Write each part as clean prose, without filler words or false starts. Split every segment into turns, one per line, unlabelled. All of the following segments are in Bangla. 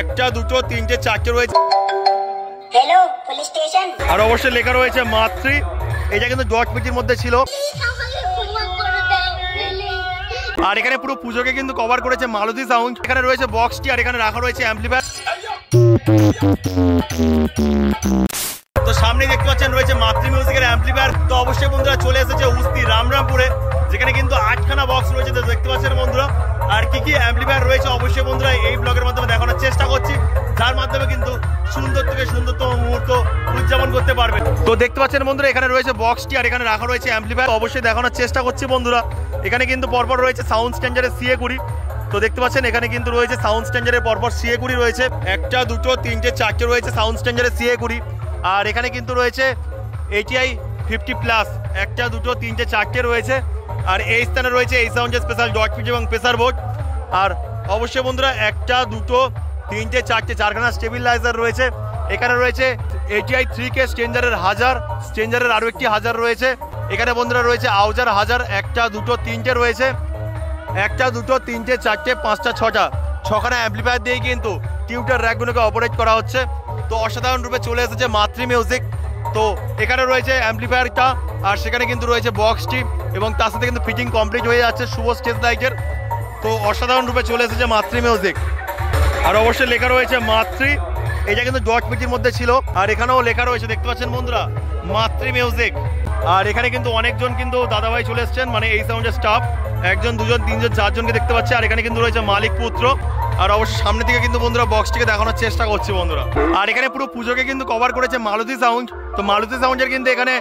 একটা দুটো তিনটে চারটে রয়েছে।
Hello police station.
আর অবশ্যই লেখা রয়েছে মাতৃ। এটা কিন্তু ডট পিটির মধ্যে ছিল। আর এখানে পুরো পুজোকে কিন্তু কভার করেছে মালতী সাউন্ড। এখানে রয়েছে বক্সটি আর এখানে রাখা রয়েছে অ্যাম্পলিফায়ার। তো সামনে দেখতে পাচ্ছেন রয়েছে মাতৃ মিউজিকের অ্যাম্পলিফায়ার। তো অবশ্যই বন্ধুরা চলে এসেছে উস্তি রামরামপুরে, যেখানে কিন্তু 8খানা বক্স রয়েছে। তো দেখতে পাচ্ছেন বন্ধুরা আর কি কি অ্যাম্পলিফায়ার রয়েছে অবশ্যই বন্ধুরা এই ব্লগের মাধ্যমে দেখানোর চেষ্টা করছি, যার মাধ্যমে কিন্তু সুন্দর থেকে সুন্দরতম মুহূর্ত উদযাপন করতে পারবে। তো দেখতে পাচ্ছেন বন্ধুরা এখানে রয়েছে বক্সটি আর এখানে রাখা রয়েছে অ্যাম্পলিফায়ার। অবশ্যই দেখানোর চেষ্টা করছি বন্ধুরা। এখানে কিন্তু পরপর রয়েছে সাউন্ড স্ট্যান্ডারের সিএ 20। তো দেখতে পাচ্ছেন এখানে কিন্তু রয়েছে সাউন্ড স্ট্যান্ডারের পরপর সিএ 20 রয়েছে। একটা দুটো তিনটে চারটে রয়েছে সাউন্ড স্ট্যান্ডারের সিএ 20। আর এখানে কিন্তু রয়েছে ATI 50+। একটা দুটো তিনটে চারটে রয়েছে। আর এই স্থানে রয়েছে এই সাউন্ডের স্পেশাল ডট পিচ এবং প্রেসার বোর্ড। আর অবশ্যই বন্ধুরা একটা দুটো তিনটে চারটে চারখানা স্টেবিলাইজার রয়েছে। এখানে রয়েছে ATI 3K স্ট্রেঞ্জারের 1000, স্ট্রেঞ্জারের আরও একটি 1000 রয়েছে। এখানে বন্ধুরা রয়েছে আউজার 1000। একটা দুটো তিনটে রয়েছে। একটা দুটো তিনটে চারটে পাঁচটা ছটা, 6খানা অ্যাম্পলিফায়ার দিয়ে কিন্তু টিউটার র্যাকগুলোকে অপারেট করা হচ্ছে। তো অসাধারণ রূপে চলে এসেছে মাতৃ মিউজিক। তো এখানে রয়েছে অ্যাম্পলিফায়ারটা আর সেখানে কিন্তু রয়েছে বক্সটি এবং তার সাথে কিন্তু ফিটিং কমপ্লিট হয়ে যাচ্ছে শুভ স্টেজ লাইটের। তো অসাধারণ রূপে চলে এসেছে মাতৃ মিউজিক। আর অবশ্যই লেখা রয়েছে মাতৃ। এটা কিন্তু ডট পিটির মধ্যে ছিল। আর এখানেও লেখা রয়েছে দেখতে পাচ্ছেন বন্ধুরা মাতৃ মিউজিক। আর এখানে কিন্তু অনেকজন কিন্তু দাদাভাই চলে এসছেন, মানে এই সাউন্ডের স্টাফ। একজন দুজন তিনজন চারজনকে দেখতে পাচ্ছি। আর এখানে কিন্তু রয়েছে মালিক পুত্র। আর অবশ্যই সামনে থেকে কিন্তু বন্ধুরা বক্সটিকে দেখানোর চেষ্টা করছি বন্ধুরা। আর এখানে পুরো পুজোকে কিন্তু কভার করেছে মালতী সাউন্ড। তো মালতী সাউন্ডের কিন্তু এখানে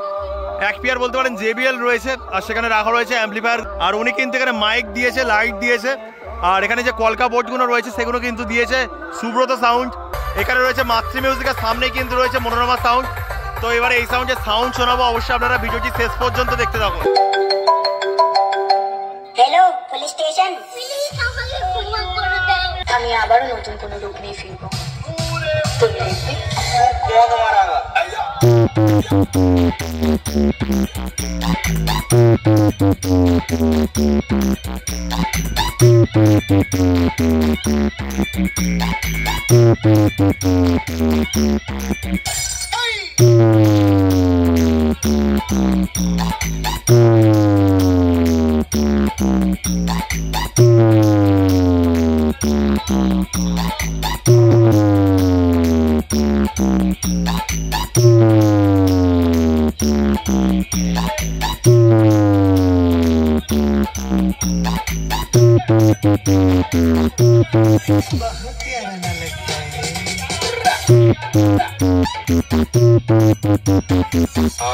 এক পেয়ার বলতে পারেন JBL রয়েছে। আর সেখানে রাখা রয়েছে অ্যাম্পলিফায়ার। আর উনি কিন্তু এখানে মাইক দিয়েছে, লাইট দিয়েছে। আর এখানে যে কলকা বোর্ডগুলো রয়েছে সেগুলো কিন্তু দিয়েছে সুব্রত সাউন্ড। এখানে রয়েছে মাতৃ মিউজিকের সামনে কিন্তু রয়েছে মনোরমা সাউন্ড। তো এবারে এই সাউন্ডের সাউন্ড শোনাবো, অবশ্যই আপনারা ভিডিওটি শেষ পর্যন্ত দেখতে থাকুন।
Hello police station. আমি আবারও নতুন কোনো রূপ নিয়ে ফিরবো। তুমি দেখবে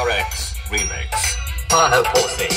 RX Remix. Pano Porthy.